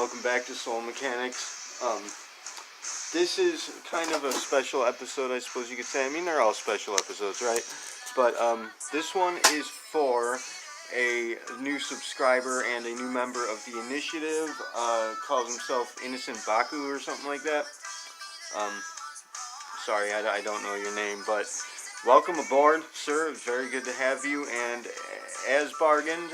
welcome back to Soul Mechanics. This is kind of a special episode, I suppose you could say. I mean, they're all special episodes, right? But this one is for a new subscriber and a new member of the initiative. Calls himself Innocent Baku or something like that. Sorry, I don't know your name, but welcome aboard, sir. It's very good to have you. And as bargained,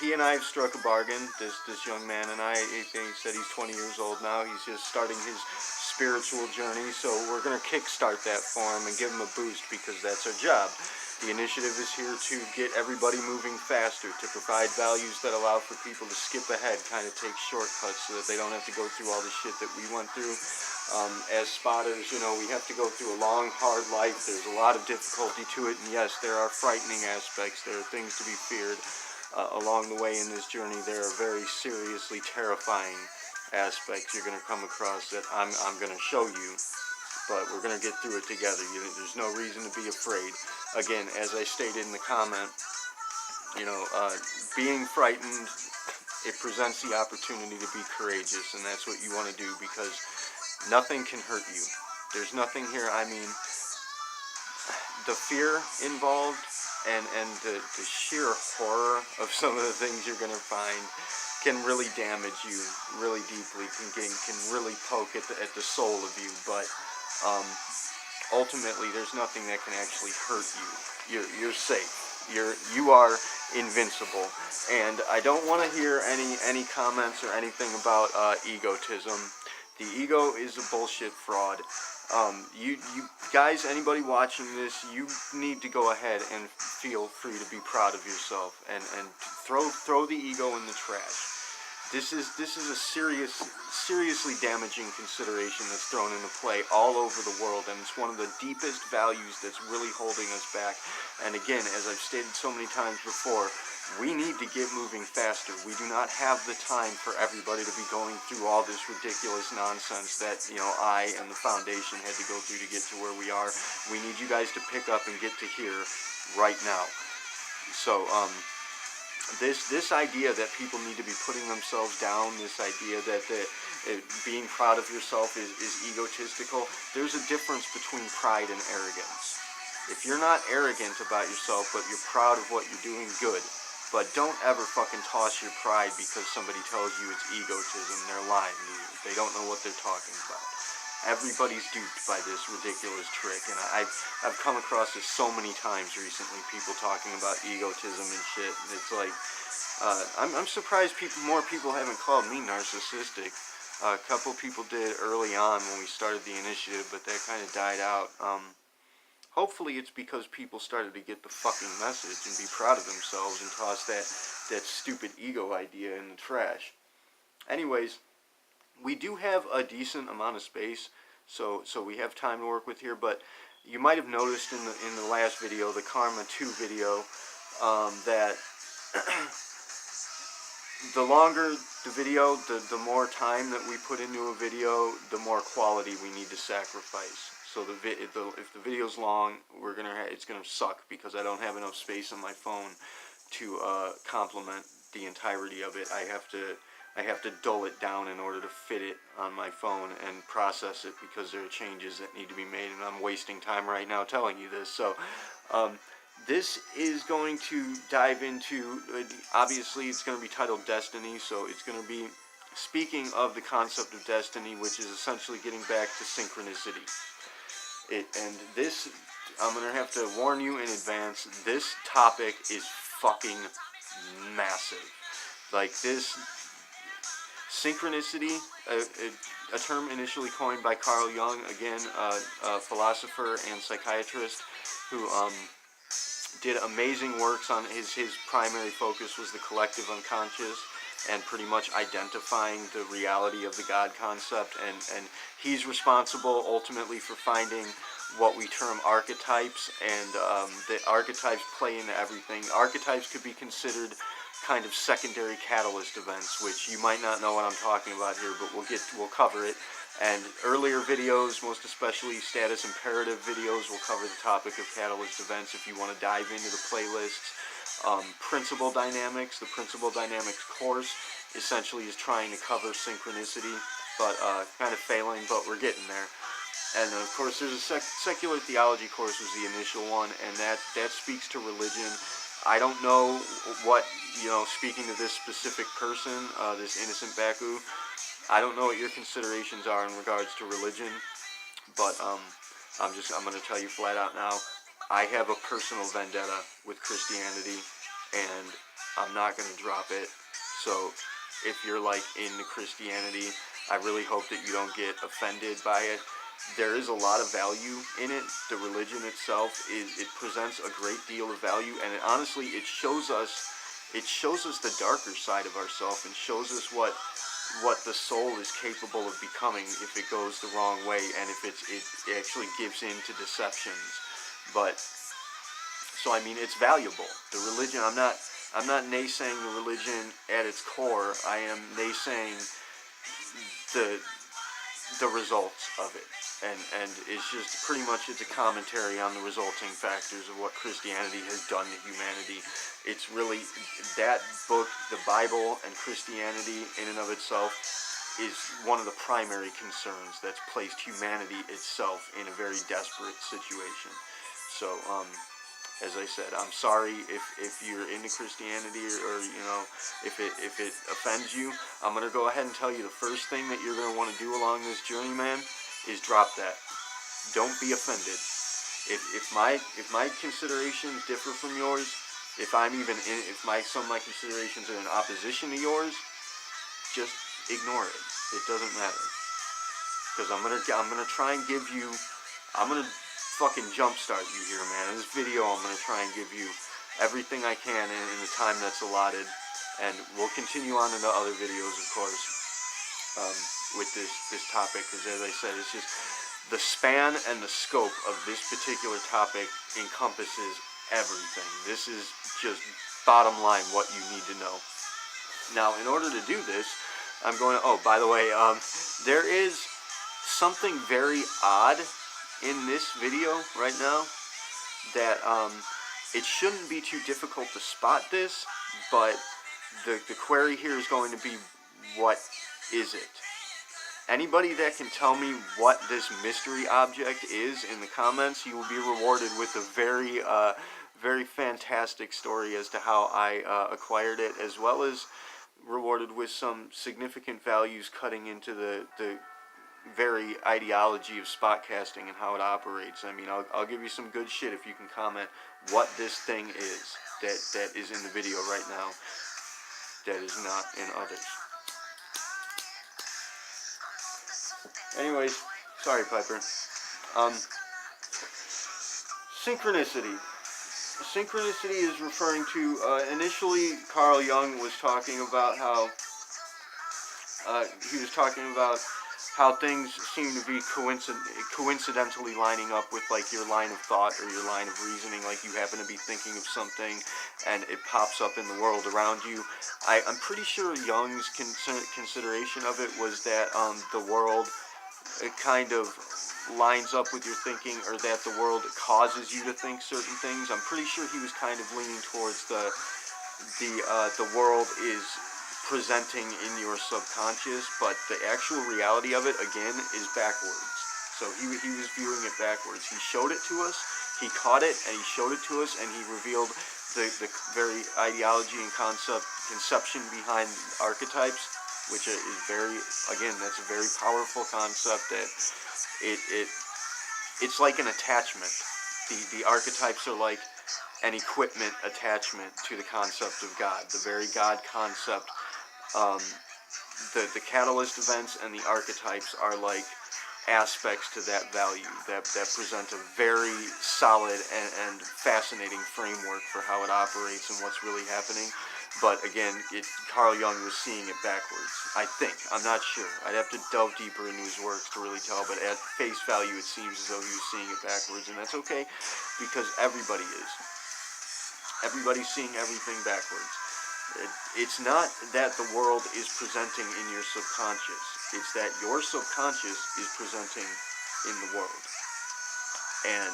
he and I have struck a bargain. This young man and I. He said he's 20 years old now. He's just starting his spiritual journey, so we're going to kickstart that for him and give him a boost because that's our job. The initiative is here to get everybody moving faster, to provide values that allow for people to skip ahead, kind of take shortcuts so that they don't have to go through all the shit that we went through. As spotters, you know, we have to go through a long, hard life. There's a lot of difficulty to it, and yes, there are frightening aspects. There are things to be feared along the way in this journey. There are very seriously terrifying aspects you're going to come across that I'm going to show you, but we're going to get through it together. There's no reason to be afraid. Again, as I stated in the comment, you know, being frightened, it presents the opportunity to be courageous, and that's what you want to do because nothing can hurt you. There's nothing here. I mean, the fear involved and the sheer horror of some of the things you're going to find can really damage you really deeply, can really poke at the soul of you, but ultimately there's nothing that can actually hurt you. You're safe. You are invincible. And I don't want to hear any comments or anything about egotism. The ego is a bullshit fraud. You guys, anybody watching this, you need to go ahead and feel free to be proud of yourself and throw the ego in the trash. This is a seriously damaging consideration that's thrown into play all over the world, and it's one of the deepest values that's really holding us back. And again, as I've stated so many times before, we need to get moving faster. We do not have the time for everybody to be going through all this ridiculous nonsense that, you know, I and the Foundation had to go through to get to where we are. We need you guys to pick up and get to here right now. So, this idea that people need to be putting themselves down, this idea that being proud of yourself is egotistical, there's a difference between pride and arrogance. If you're not arrogant about yourself, but you're proud of what you're doing, good. But don't ever fucking toss your pride because somebody tells you it's egotism. They're lying to you. They don't know what they're talking about. Everybody's duped by this ridiculous trick, and I've come across this so many times recently, people talking about egotism and shit. It's like, I'm surprised more people haven't called me narcissistic. A couple people did early on when we started the initiative, but that kind of died out. Hopefully it's because people started to get the fucking message and be proud of themselves and toss that stupid ego idea in the trash. Anyways, we do have a decent amount of space, so we have time to work with here, but you might have noticed in the last video, the Karma 2 video, that the longer the video, the more time that we put into a video, the more quality we need to sacrifice. So if the video's long, it's gonna suck because I don't have enough space on my phone to complement the entirety of it. I have to dull it down in order to fit it on my phone and process it because there are changes that need to be made, and I'm wasting time right now telling you this. So this is going to dive into, obviously it's going to be titled Destiny, so it's going to be speaking of the concept of destiny, which is essentially getting back to synchronicity. And this, I'm going to have to warn you in advance, this topic is fucking massive. Like this, synchronicity, a term initially coined by Carl Jung, again, a philosopher and psychiatrist who did amazing works on his primary focus was the collective unconscious and pretty much identifying the reality of the God concept, and he's responsible ultimately for finding what we term archetypes, and the archetypes play into everything. Archetypes could be considered kind of secondary catalyst events, which you might not know what I'm talking about here, but we'll cover it. And earlier videos, most especially status imperative videos, will cover the topic of catalyst events if you want to dive into the playlists. Principal dynamics, the principal dynamics course essentially is trying to cover synchronicity, but kind of failing, but we're getting there. And of course, there's a secular theology course was the initial one, and that speaks to religion. I don't know what, speaking to this specific person, this innocent Baku, I don't know what your considerations are in regards to religion, but I'm going to tell you flat out now, I have a personal vendetta with Christianity, and I'm not going to drop it. So if you're like into Christianity, I really hope that you don't get offended by it. There is a lot of value in it. The religion itself it presents a great deal of value, and honestly, it shows us the darker side of ourselves, and shows us what the soul is capable of becoming if it goes the wrong way, and if it actually gives in to deceptions. But so I mean, it's valuable. The religion, I'm not naysaying the religion at its core. I am naysaying the results of it. And it's just pretty much, it's a commentary on the resulting factors of what Christianity has done to humanity. It's really, that book, the Bible and Christianity in and of itself, is one of the primary concerns that's placed humanity itself in a very desperate situation. So, as I said, I'm sorry if you're into Christianity or if it offends you. I'm going to go ahead and tell you the first thing that you're going to want to do along this journey, man, is drop that. Don't be offended. If my considerations differ from yours, if some of my considerations are in opposition to yours, just ignore it. It doesn't matter. Because I'm gonna try and give you, I'm gonna fucking jumpstart you here, man. In this video, I'm gonna try and give you everything I can in the time that's allotted, and we'll continue on into other videos, of course, with this topic, because as I said, it's just the span and the scope of this particular topic encompasses everything. This is just bottom line what you need to know. Now, in order to do this, I'm going to, oh, by the way, there is something very odd in this video right now that it shouldn't be too difficult to spot this, but the query here is going to be, what is it? Anybody that can tell me what this mystery object is in the comments, you will be rewarded with a very fantastic story as to how I acquired it, as well as rewarded with some significant values cutting into the very ideology of spotcasting and how it operates. I mean, I'll give you some good shit if you can comment what this thing is that is in the video right now that is not in others. Anyways, sorry, Piper. Synchronicity. Synchronicity is referring to, initially Carl Jung was talking about how, how things seem to be coincidentally lining up with like your line of thought or your line of reasoning, like you happen to be thinking of something and it pops up in the world around you. I'm pretty sure Jung's consideration of it was that the world kind of lines up with your thinking, or that the world causes you to think certain things. I'm pretty sure he was kind of leaning towards the world is presenting in your subconscious, but the actual reality of it, again, is backwards. So he was viewing it backwards. He showed it to us, he caught it, and he showed it to us, and he revealed the very ideology and conception behind archetypes, which is very, again, that's a very powerful concept. That it's like an attachment. The archetypes are like an equipment attachment to the concept of God, the very God concept. The catalyst events and the archetypes are like aspects to that value that present a very solid and fascinating framework for how it operates and what's really happening. But again, Carl Jung was seeing it backwards, I think. I'm not sure. I'd have to delve deeper into his works to really tell, but at face value it seems as though he was seeing it backwards, and that's okay, because everybody is. Everybody's seeing everything backwards. It's not that the world is presenting in your subconscious. It's that your subconscious is presenting in the world. And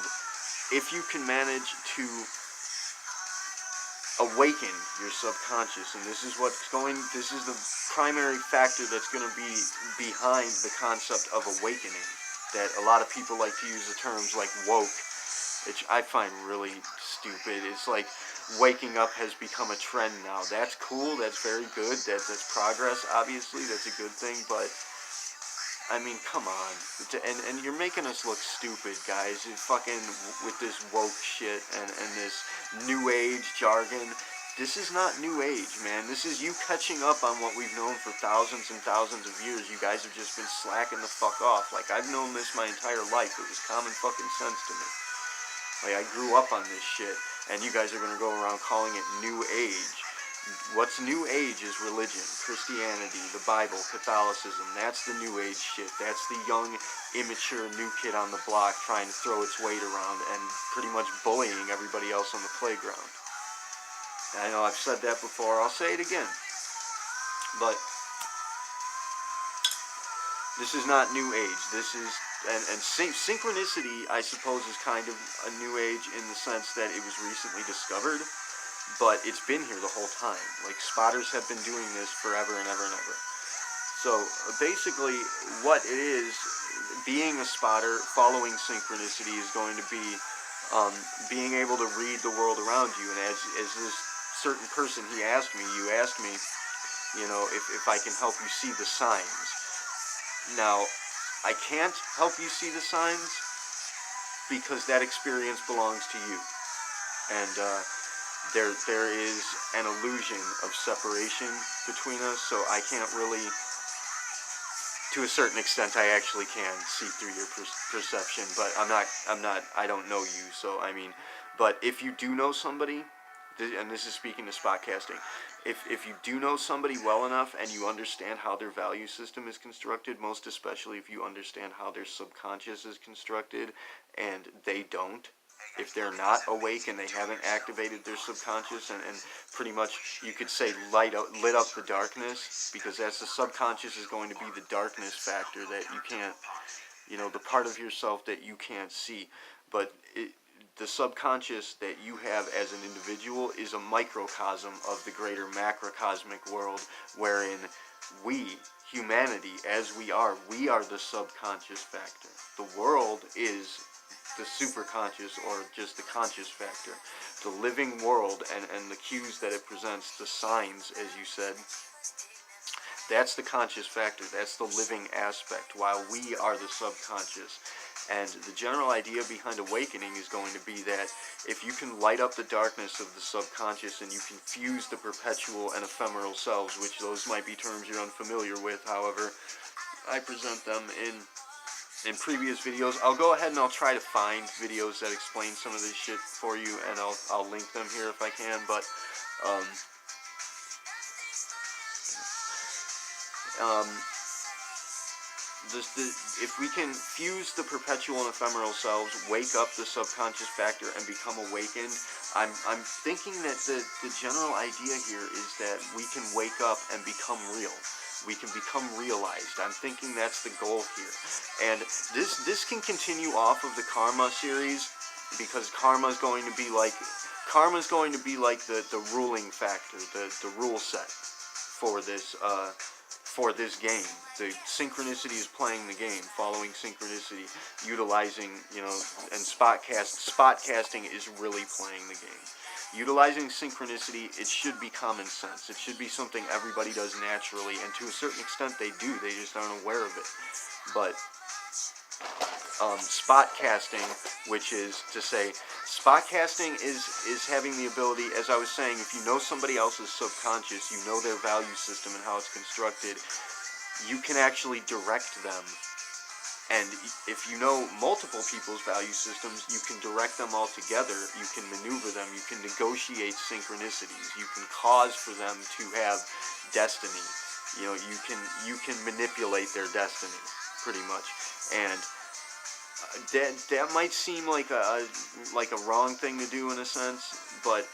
if you can manage to awaken your subconscious, and this is the primary factor that's going to be behind the concept of awakening, that a lot of people like to use the terms like woke, which I find really stupid. It's like waking up has become a trend now. That's cool, that's very good, that's progress, obviously, that's a good thing, but I mean, come on. And you're making us look stupid, guys. You fucking with this woke shit and this new age jargon. This is not new age, man. This is you catching up on what we've known for thousands and thousands of years. You guys have just been slacking the fuck off. Like, I've known this my entire life. It was common fucking sense to me. Like, I grew up on this shit, and you guys are gonna go around calling it new age. What's new age is religion, Christianity, the Bible, Catholicism. That's the new age shit. That's the young, immature new kid on the block trying to throw its weight around and pretty much bullying everybody else on the playground. I know I've said that before. I'll say it again. But this is not new age. This is, and synchronicity, I suppose, is kind of a new age in the sense that it was recently discovered. But it's been here the whole time. Like, spotters have been doing this forever and ever and ever. So, basically, what it is, being a spotter, following synchronicity, is going to be being able to read the world around you. And as this certain person, you asked me, you know, if I can help you see the signs. Now, I can't help you see the signs because that experience belongs to you. And, there is an illusion of separation between us, so I can't really, to a certain extent, I actually can see through your perception, but I don't know you, so I mean, but if you do know somebody, and this is speaking to spotcasting, if you do know somebody well enough and you understand how their value system is constructed, most especially if you understand how their subconscious is constructed, and they don't, if they're not awake and they haven't activated their subconscious and pretty much, you could say, lit up the darkness, because that's the subconscious is going to be the darkness factor that you can't, you know, the part of yourself that you can't see. But the subconscious that you have as an individual is a microcosm of the greater macrocosmic world, wherein we, humanity, as we are the subconscious factor. The world is the superconscious, or just the conscious factor. The living world and the cues that it presents, the signs, as you said, that's the conscious factor. That's the living aspect, while we are the subconscious. And the general idea behind awakening is going to be that if you can light up the darkness of the subconscious and you can fuse the perpetual and ephemeral selves, which those might be terms you're unfamiliar with, however, I present them in previous videos. I'll go ahead and I'll try to find videos that explain some of this shit for you, and I'll link them here if I can, but if we can fuse the perpetual and ephemeral selves, wake up the subconscious factor, and become awakened, I'm thinking that the general idea here is that we can wake up and become real. We can become realized. I'm thinking that's the goal here. And this can continue off of the karma series, because karma is going to be like the ruling factor, the rule set for this game. The synchronicity is playing the game, following synchronicity, utilizing, you know, and spotcasting is really playing the game. Utilizing synchronicity, it should be common sense. It should be something everybody does naturally, and to a certain extent they do, they just aren't aware of it. But spotcasting, which is to say, spotcasting is having the ability, as I was saying, if you know somebody else's subconscious, you know their value system and how it's constructed, you can actually direct them. And if you know multiple people's value systems, you can direct them all together, you can maneuver them, you can negotiate synchronicities, you can cause for them to have destiny. You know, you can manipulate their destiny, pretty much. And that might seem like a wrong thing to do in a sense, but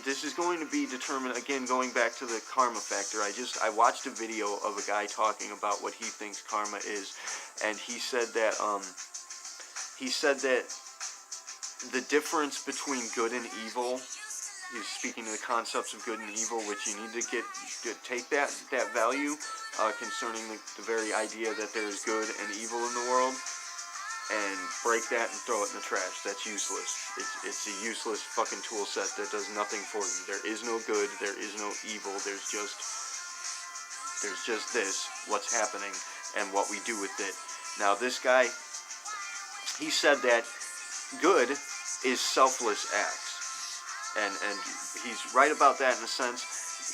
this is going to be determined, again, going back to the karma factor. I watched a video of a guy talking about what he thinks karma is, and he said that the difference between good and evil He's speaking to the concepts of good and evil, which you need to take that value concerning the very idea that there is good and evil in the world, and break that and throw it in the trash. That's useless. It's a useless fucking tool set that does nothing for you. There is no good. There is no evil. There's just this, what's happening, and what we do with it. Now, this guy, he said that good is selfless acts. And he's right about that in a sense.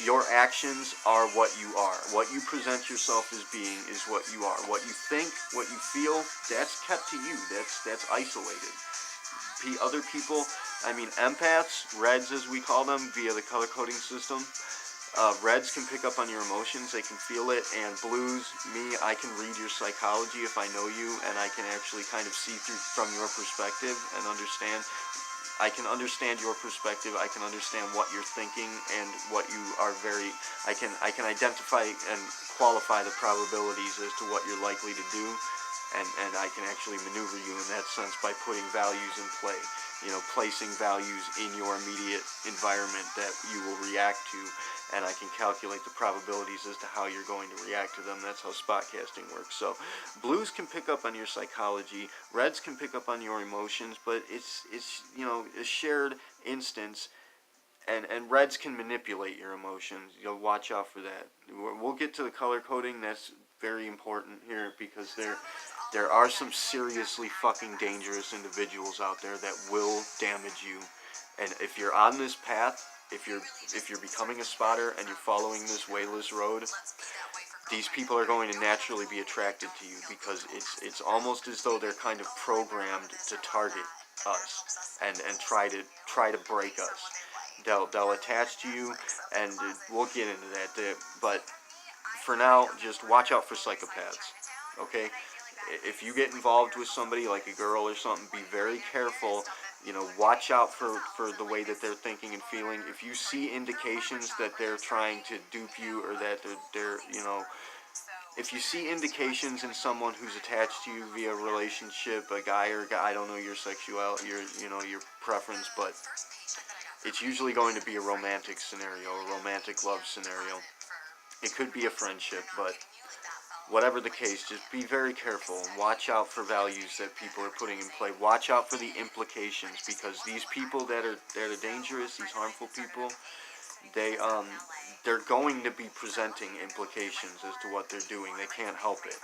Your actions are what you are. What you present yourself as being is what you are. What you think, what you feel, that's kept to you. That's isolated. Other people, I mean, empaths, reds as we call them, via the color coding system, reds can pick up on your emotions, they can feel it, and blues, me, I can read your psychology if I know you, and I can actually kind of see through from your perspective and understand. I can understand your perspective, I can understand what you're thinking, and what you are I can identify and qualify the probabilities as to what you're likely to do, and I can actually maneuver you in that sense by putting values in play. Placing values in your immediate environment that you will react to, and I can calculate the probabilities as to how you're going to react to them. That's how spotcasting works. So blues can pick up on your psychology, reds can pick up on your emotions, but it's a shared instance, and reds can manipulate your emotions. You'll watch out for that. We'll get to the color coding. That's very important here, because there are some seriously fucking dangerous individuals out there that will damage you. And if you're on this path, if you're becoming a spotter and you're following this Wayless Road, these people are going to naturally be attracted to you, because it's almost as though they're kind of programmed to target us and try to break us. They'll attach to you, and we'll get into that. But for now, just watch out for psychopaths, okay? If you get involved with somebody like a girl or something, be very careful. Watch out for the way that they're thinking and feeling. If you see indications that they're trying to dupe you, or that they're if you see indications in someone who's attached to you via relationship, a guy or a guy, I don't know your sexuality, your preference, but it's usually going to be a romantic scenario, a romantic love scenario. It could be a friendship, but whatever the case, just be very careful and watch out for values that people are putting in play. Watch out for the implications, because these people that are dangerous, these harmful people, they're going to be presenting implications as to what they're doing. They can't help it.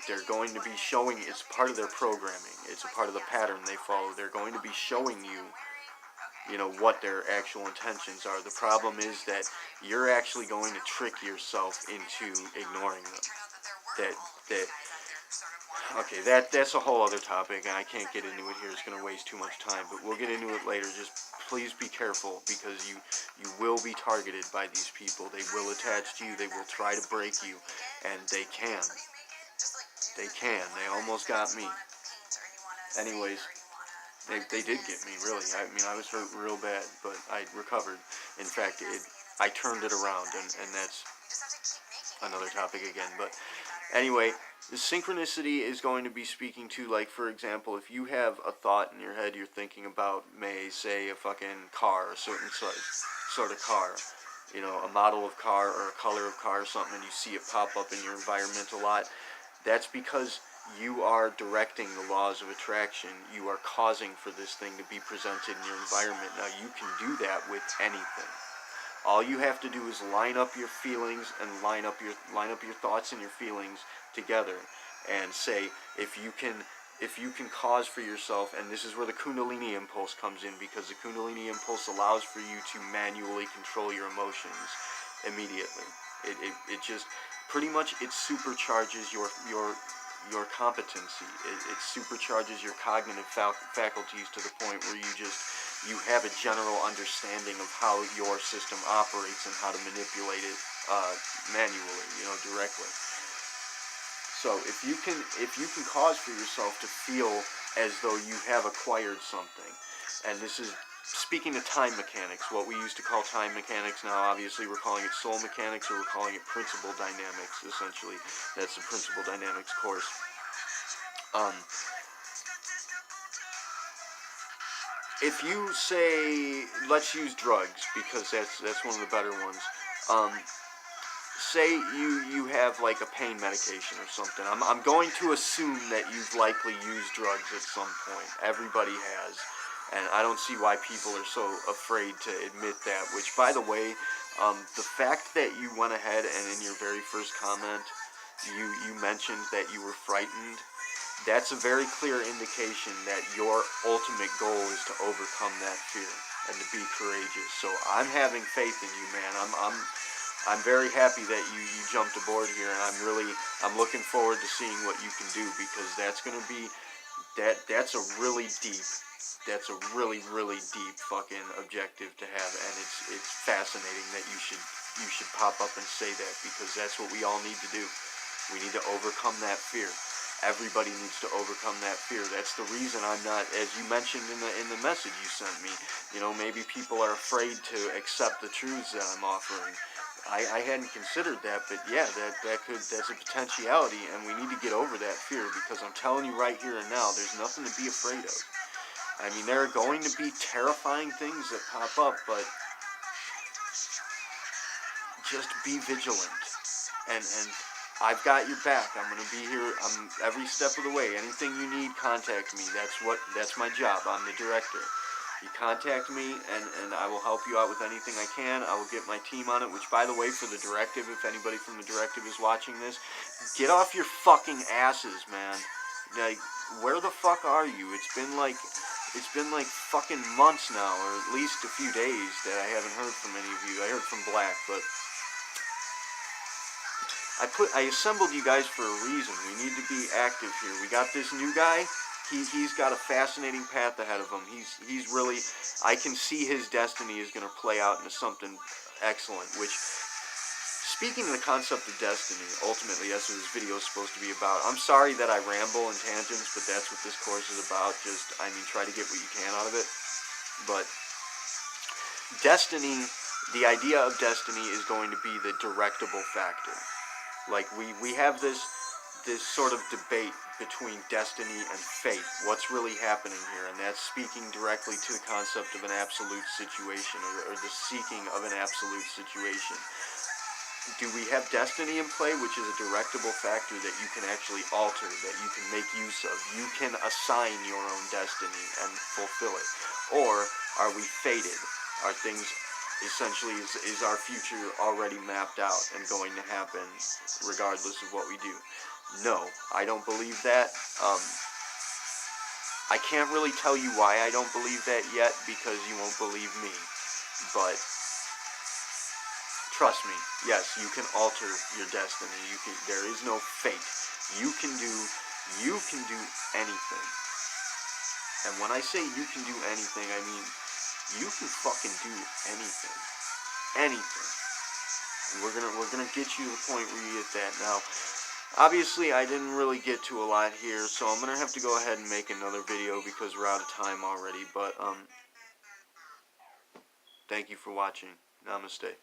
They're going to be showing, it's part of their programming. It's a part of the pattern they follow. They're going to be showing you, what their actual intentions are. The problem is that you're actually going to trick yourself into ignoring them. That's a whole other topic, and I can't get into it here. It's going to waste too much time, but we'll get into it later. Just please be careful, because you will be targeted by these people. They will attach to you. They will try to break you, and they can. They almost got me. Anyways, they did get me, really. I mean, I was hurt real bad, but I recovered. In fact, I turned it around, and that's another topic again. But anyway, the synchronicity is going to be speaking to, like, for example, if you have a thought in your head you're thinking about, say, a fucking car, a certain sort of car, a model of car or a color of car or something, and you see it pop up in your environment a lot, that's because you are directing the laws of attraction. You are causing for this thing to be presented in your environment. Now, you can do that with anything. All you have to do is line up your feelings and line up your thoughts and your feelings together, and say, if you can cause for yourself, and this is where the Kundalini impulse comes in, because the Kundalini impulse allows for you to manually control your emotions immediately. It just pretty much, it supercharges your competency. It supercharges your cognitive faculties to the point where you have a general understanding of how your system operates and how to manipulate it manually, directly. So if you can cause for yourself to feel as though you have acquired something, and this is speaking of time mechanics, what we used to call time mechanics, now obviously we're calling it soul mechanics, or we're calling it principle dynamics, essentially. That's the principle dynamics course. if you say, let's use drugs because that's one of the better ones. Say you have like a pain medication or something. I'm going to assume that you've likely used drugs at some point. Everybody has. And I don't see why people are so afraid to admit that. Which, by the way, the fact that you went ahead and in your very first comment, you mentioned that you were frightened, that's a very clear indication that your ultimate goal is to overcome that fear and to be courageous. So I'm having faith in you, man. I'm very happy that you jumped aboard here, and I'm looking forward to seeing what you can do, because that's gonna be that's a really deep fucking objective to have, and it's fascinating that you should pop up and say that, because that's what we all need to do. We need to overcome that fear. Everybody needs to overcome that fear. That's the reason I'm not, as you mentioned in the message you sent me, maybe people are afraid to accept the truths that I'm offering. I hadn't considered that, but yeah, that's a potentiality, and we need to get over that fear, because I'm telling you right here and now, there's nothing to be afraid of. I mean, there are going to be terrifying things that pop up, but just be vigilant, and I've got your back. I'm going to be here. I'm every step of the way. Anything you need, contact me. That's my job. I'm the director. You contact me, and I will help you out with anything I can. I will get my team on it, which, by the way, for the directive, if anybody from the directive is watching this, get off your fucking asses, man. Like, where the fuck are you? It's been like fucking months now, or at least a few days, that I haven't heard from any of you. I heard from Black, but I assembled you guys for a reason. We need to be active here. We got this new guy. He's got a fascinating path ahead of him. He's really, I can see his destiny is going to play out into something excellent. Which, speaking of the concept of destiny, ultimately that's what this video is supposed to be about. I'm sorry that I ramble in tangents, but that's what this course is about. Just, try to get what you can out of it. But destiny, the idea of destiny is going to be the directable factor. Like, we have this sort of debate between destiny and fate. What's really happening here? And that's speaking directly to the concept of an absolute situation, or the seeking of an absolute situation. Do we have destiny in play, which is a directable factor that you can actually alter, that you can make use of? You can assign your own destiny and fulfill it. Or are we fated? Are things, essentially, is our future already mapped out and going to happen regardless of what we do? No, I don't believe that. I can't really tell you why I don't believe that yet, because you won't believe me. But trust me, yes, you can alter your destiny. There is no fate. You can do anything. And when I say you can do anything, I mean you can fucking do anything. Anything. And we're gonna get you to the point where you get that. Now, obviously, I didn't really get to a lot here, so I'm gonna have to go ahead and make another video because we're out of time already. But thank you for watching. Namaste.